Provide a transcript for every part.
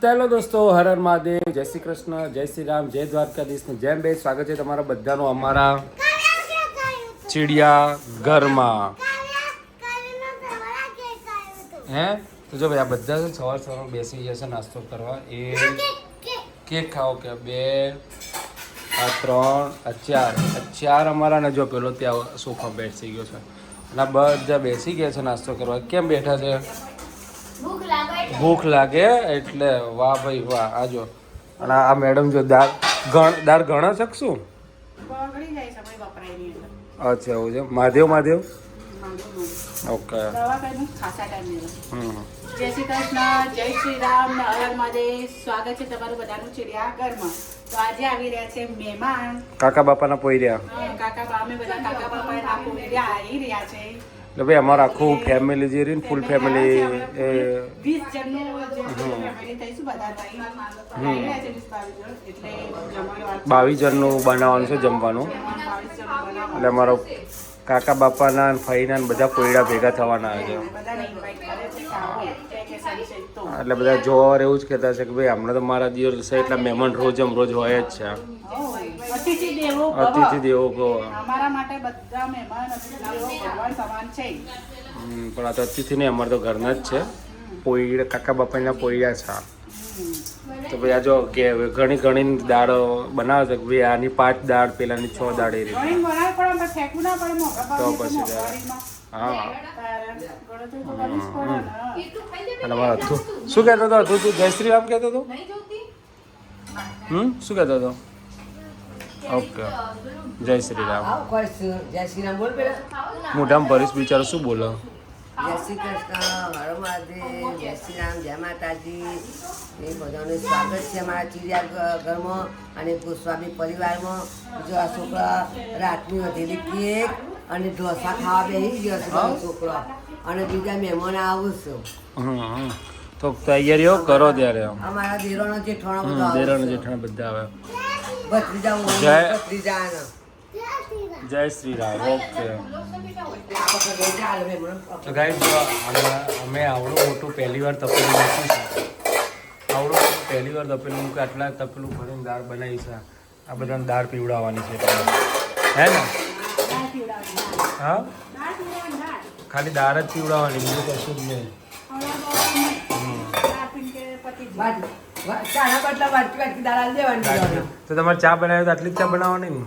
ચાલો દોસ્તો, હર હર મહાદેવ, જય શ્રી કૃષ્ણ, જય શ્રી રામ, જય દ્વારકાધીશ, જેમ બે સ્વાગત છે તમારા બધાનું અમારા ચિડિયા ઘરમાં. હે તો જો ભાઈ આ બધા સવાર સવારમાં બેસી જશે નાસ્તો કરવા. એ કેક ખાઓ કે બે આ ત્રણ આ ચાર અમારા ને જો પેલો ત્યાં સોફા બેસી ગયો છે અને બધા બેસી ગયા છે નાસ્તો કરવા. કેમ બેઠા છે? ભૂખ લાગે એટલે. વાહ ભાઈ વાહ. આ જો અને આ મેડમ જો દાળ ગણા શકશું. અચ્છા એવું છે. મહાદેવ ઓકે. જય શ્રી કૃષ્ણ, જય શ્રી રામ, હર મહાદેવ. સ્વાગત છે તમારું બધાનું ચિડિયા ઘરમાં. તો આજે આવી રહ્યા છે મહેમાન કાકા બાપાના પોઈર્યા. કાકા બાપા ના પોઈર્યા આવી રહ્યા છે. એટલે ભાઈ અમારું આખું ફેમિલી જે રહ્યું ને ફૂલ ફેમિલી 20 જણનું ફેમિલી થઈશું બધા થઈ. 22 જણનું બનાવવાનું છે જમવાનું. એટલે અમારો કાકા બાપાના ફઈના બધા પોયડા ભેગા થવાના છે. એટલે બધા જોવા એવું જ કહેતા છે કે ભાઈ હમણાં તો મારા દિવસ છે એટલે મહેમાન રોજ હોય જ છે. અતિથિ દેવો ભવ. અમારા માટે બધા મહેમાન ભગવાન સમાન છે. પણ આ તો અતિથિ નહીં, અમારે તો ઘરના જ છે. પોઈડા કાકા બાપાના પોઈડા છે. તો ભાઈ આ જો કે ઘણી દાળ બનાવે છે. ભાઈ આની 5 દાળ પેલાની 6 દાળ એ રીતે. તો પછી હા. અને મારા શું કહેતો હતો તું? જયશ્રી રામ કહેતો હતો. શું કહેતો હતો? ઓકે જય શ્રી રામ. જય શ્રી રામ બોલ પેલા. મોઢામાં ભરીશ બિચારો શું બોલો? જય શ્રી કૃષ્ણ, હર મહાદેવ, જય શ્રી રામ, જય માતાજી. એ બધાનું સ્વાગત છે અમારા ચિડિયા ઘરમાં અને ગોસ્વામી પરિવારમાં. જો આ છોકરા રાતની વધેલી કેક અને ઢોસા ખાવા બેસી ગયો છે છોકરો અને બીજા મહેમાન આવું છું. તો તૈયારીઓ કરો ત્યારે. અમારા દેરોનો જેઠાણો બધા દેરાણ જેઠાણ બધા આવે. ભત્રીજા જય શ્રી રામ. ઓકે તો ગાઈસ જો અમે આવડું મોટું પહેલી વાર તપેલું મૂક્યું છે. આવડું મોટું પહેલી વાર તપેલું મૂક્યું. આટલા તપેલું ભરીને દાળ બનાવી છે. આ બધાને દાળ પીવડાવવાની છે હે ને? હા ખાલી દાળ જ પીવડાવવાની, બીજું કશું જ નહીં. તો તમારે ચા બનાવી તો આટલી જ ચા બનાવવાની ને?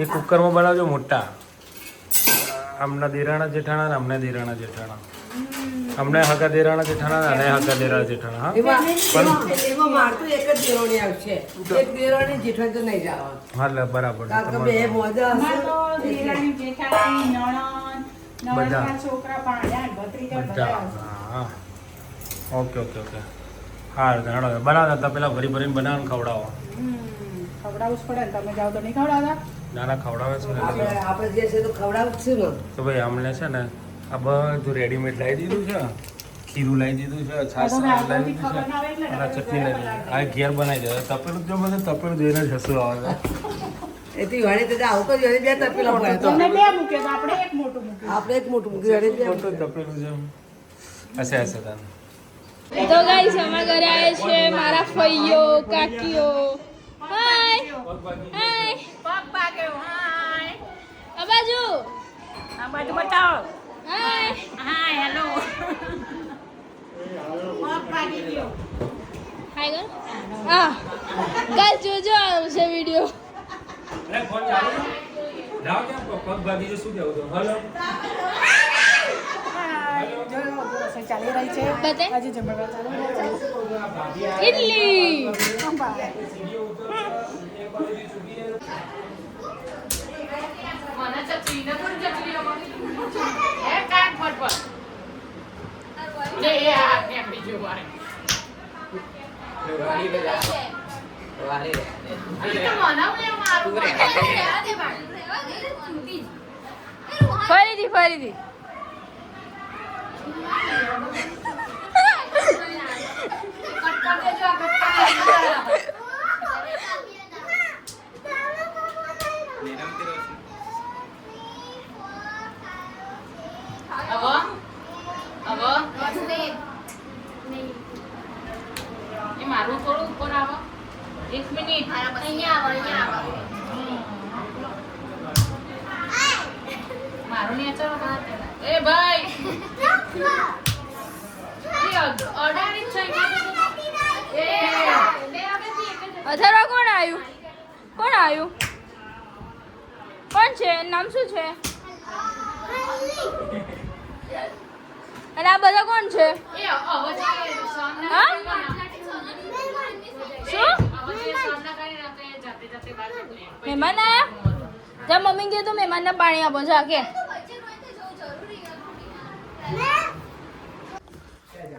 એ કુકરમાં બનાવજો મોટા. આમના દેરાણા જેઠાણા ને અમને દેરાણા જેઠાણા. અમને હગા દેરાણા જેઠાણા અને હગા દેરાણા જેઠાણા. હા બરાબર. બધા ઓકે હા બનાવતા હતા પેલા ભરીને બનાવવાનું ખવડાવો. ખવડાવવું જ પડે ને, તમે જાઓ તો નહીં ખવડાવતા? ના ખવડાવે છે ને. આપણે જે છે તો ખવડાવું જ છે ને. તો ભાઈ અમને છે ને આ બધું રેડીમેડ લાવી દીધું છે. ખીરું લાવી દીધું છે, છાશ લાવી દીધું છે અને ચટણી લાવી દીધી. આ ઘેર બનાવી દે. તપેલું જો મને તપેલું જોઈને જ હસવું આવે. એથી વાણી તો આવું તો જોડે બે તપેલા પડે તો તમને બે મૂકે તો આપણે એક મોટું મૂક્યું. આપણે એક મોટું મૂક્યું જોડે બે મોટું તપેલું છે. હશે તને. તો ગાઈસ અમારા ઘરે આવે છે મારા ફઈઓ કાકીઓ. હાય પગ ભાગ્યો. હાય આ બાજુ બતાવો. Hi hello. પગ ભાગી ગયો. હાય ગર હા ગાઈસ જોજો આવશે વિડિયો. અરે ફોન ચાલુ જાવ કે પગ ભાગી જો શું કેવું તો હેલો ચાલી રહી છે આજે જમવા ચાલુ ઇડલી મને ચચીને પણ ચચી એ કાટ ફટ લે આ ને બીજો વારે વારી લે તો મનાવ લે મારું ફરીથી મારું થોડું ઉપર આવો 1 મિનિટ અહીંયા આવો મારું ને ચાલો એ ભાઈ અડાડી છે એ અથર્વા કોણ આવ્યું કોણ છે નામ શું છે અને આ બધા કોણ છે એ અવાજ હા? શું મહેમાન આયા જા મમ્મી કે તો મહેમાનને પાણી આપો જા કે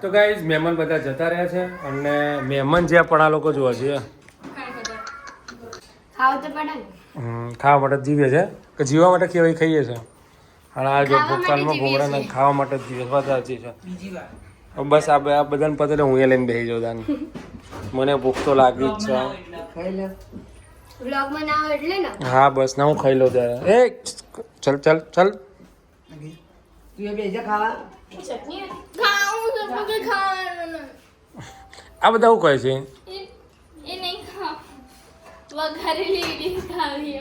તો ગાઈઝ મહેમાન બધા જતા રહ્યા છે અને મહેમાન જ્યાં પણ આ લોકો જોવા છે ખાવા માટે જીવે છે કે જીવવા માટે કેવાય ખાઈએ છે અને આ જો ભૂતકાળમાં ઘોંઘરાના ખાવા માટે જ જીવે વાત સાચી છે હવે બસ આ બધાને પતે હું એ લઈને બેસી જાઉં તાને મને ભૂખ તો લાગી જ છે ખાઈ લે વ્લોગમાં ના આવે એટલે ને હા બસ ના હું ખાઈ લઉં ત્યારે એ ચલ ચલ ચલ તું એ બેસી જા ખાવા ચટણી ખાવું તો કે ખાવાનું આ બધા શું કહે છે એ નહીં ખાવ વઘારેલી ઈડલી ખાવી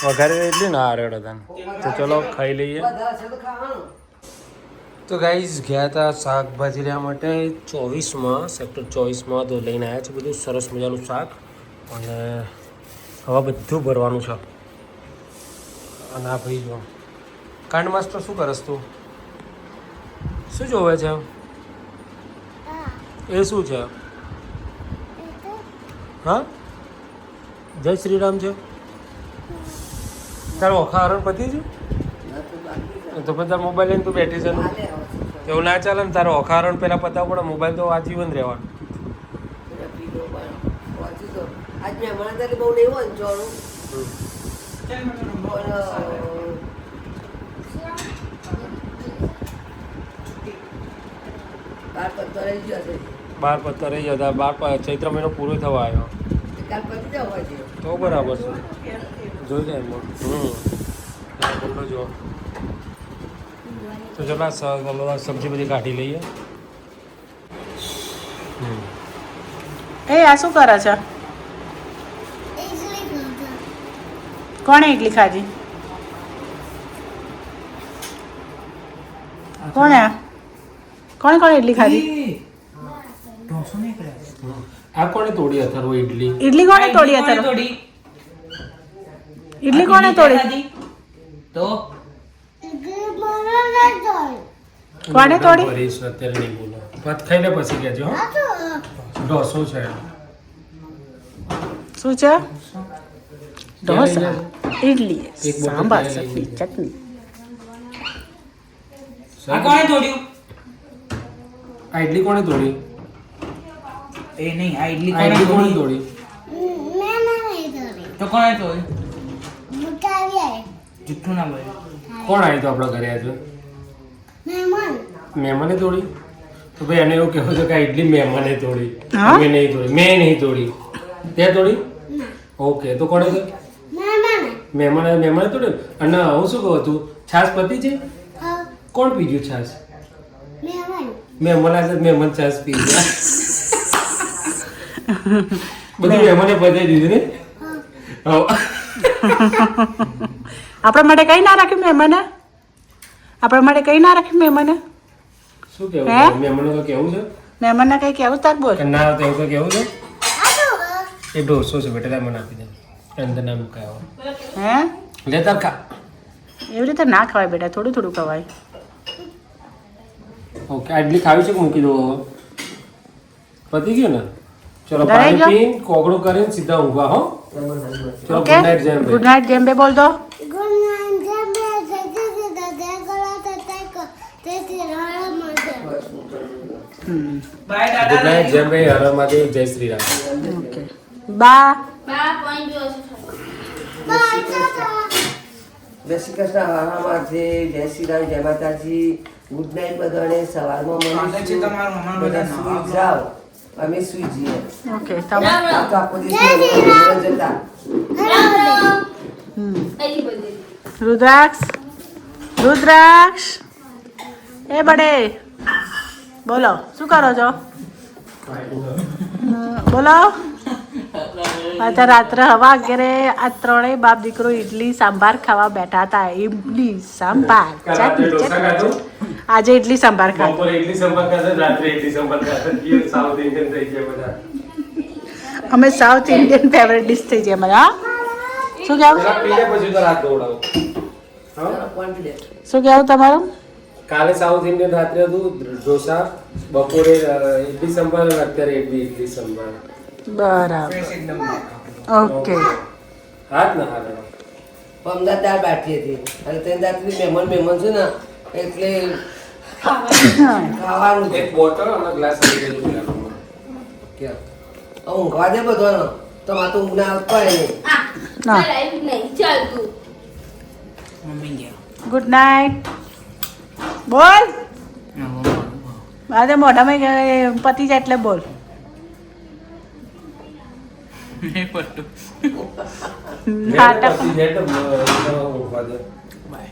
વઘારે એટલી ના રેડો તને તો ચલો ખાઈ લઈએ વધારે છે તો ખાવાનું તો ગાઈઝ ગયા હતા શાકભાજી લેવા માટે 24માં સેક્ટર 24માં તો લઈને આવ્યા છે બધું સરસ મજાનું શાક અને હવે બધું ભરવાનું છે અને આ ભાઈ જો કાંડ માસ્ટર શું કરસ તું શું જોવે છે એ શું છે હા જય શ્રી રામ છે તારો ઓખા હરણ પતી છે તો બધા મોબાઈલ લઈને તું બેઠી છે ને એવું ના ચાલે ને તારો ઓખારણ પેલા પતાવવું પડે મોબાઈલ તો આજીવન રહેવાનું આજ મેં હમણાં તક બહુ નહીં હોય ને ચોરું બાર પત્તો રહી ગયો છે 12 પત્તા રહી જતા ચૈત્ર મહિનો પૂરો થવા આવ્યો કાલ પતી જવા હોય છે તો બરાબર છે જોઈ લે એમાં બોલો જો તો ચલો સબ્જી બધી કાઢી લઈએ એ આ શું કરે છે કોણે ઇડલી ખાધી કોણે ઇડલી ખાધી આ કોણે તોડી અથર્વો ઇડલી ઇડલી કોણે તોડી અત્યારે ઇડલી કોણે તોડી તો કોણે તોડી ભરીશ અત્યારે નહીં બોલો ભાત ખાઈને પછી કહેજો હો ઢોસો છે શું છે ઢોસા ઇડલી એક બોટલ સાંભાર ચાય લઈ ચટણી ચટણી આ કોણે તોડ્યું આ ઇડલી કોણે તોડી એ નહીં આ ઇડલી આ ઇડલી કોણે તોડી તોડી તો કોણે તોડી જુઠ્ઠું ના બોલ કોણ આવ્યું તો આપણા ઘરે આજે મહેમાને તોડી તો ભાઈ એને એવું કહેવું છે કે આ ઇડલી મહેમાને તોડી હા? મેં નહીં તોડી મેં નહીં તોડી તે તોડી ઓકે તો કોણે તોડી મહેમાને તોડ્યું અને હું શું કહું તું છાશ પતી છે કોણ પીજ્યું છાશ મહેમાન આજે મહેમાન છાશ પી ગયા બધું મહેમાને પતાવી દીધું ને હા આપણા માટે કઈ ના રાખ્યું મહેમાને આપણા માટે કઈ ના રાખ્યું મહેમાને શું કેવું હે? છે? મહેમાનો તો કેવું છે મહેમાનને કઈ કેવું તાર બોલ કે ના તો એવું તો કેવું છે એ ઢોસો છે બેટા લે મને આપી દે અંદર ના મુકાયો હે લે તાર ખા એવી રીતે ના ખવાય બેટા થોડું થોડું ખવાય ઓકે આ ઇડલી ખાવી છે કે મૂકી દો હવે? પતી ગયું ને ચલો ડરાઈ પાણી ગયો? પીને કોગળું કરીને સીધા ઊંઘવા હો ચલો ઓકે ગુડ નાઇટ જેમ ગુડ નાઇટ જેમ બે બોલ દો બાય ગુડ નાઇટ દાદા જેમ ભાઈ હર મહાદેવ જય શ્રી રામ ઓકે બા બા પોઈન્ટ જો જય શ્રી કૃષ્ણ હર હર મહાદેવ જય શ્રી રામ જય માતાજી ગુડ નાઇટ બધાને સવારમાં સ્વાગત છે મળીશું તમારું મહેમાન બધા બધાનું. સુઈ જાઓ અમે સુઈ જઈએ ઓકે આ તો આખો દિવસ જતા અહીંથી બોલી રુદ્રાક્ષ રુદ્રાક્ષ એ બડે બોલો શું કરો છો બોલો અત્યારે રાત્રે હવા અગિયારે આ ત્રણેય બાપ દીકરો ઇડલી સાંભાર ખાવા બેઠા હતા. ઇડલી સાંભાર આજે ઇડલી સાંભાર ખાધું. બપોરે ઇડલી સંભાર ખાધા, રાત્રે ઇડલી સંભાર ખાધા. સાઉથ ઇન્ડિયન થઈ ગયા બધા. અમે સાઉથ ઇન્ડિયન ફેવરેટ ડિશ થઈ છે અમારે. હા શું કહેવું પેલા પીને પછી તો રાત દોડાવો. હા? શું કહેવું તમારું? કાલે સાઉથ ઇન્ડિયન રાત્રે હતું ઢોસા, બપોરે ઇડલી સંભાર અને અત્યારે ઇડલી સંભાર. બરાબર ઓકે. હાથ ના હાથ. અમદાવાદ દાળ બાટી હતી અને તે દાંતથી મહેમાન છે ને એટલે ખાવાનું એક બોટલ અને ગ્લાસ આવી ગયો કે ઊંઘવા દે બધાનો તો મારે તો ઊંઘ ના આવતો હોય નહીં. ના નહીં ચાલતું. મમ્મી ગયા ગુડ નાઇટ બોલ. આજે મોઢામાં પતિ જાય એટલે બોલ. નહીં પડતું નાટક પછી જાય તો ઊંઘવા દે. બાય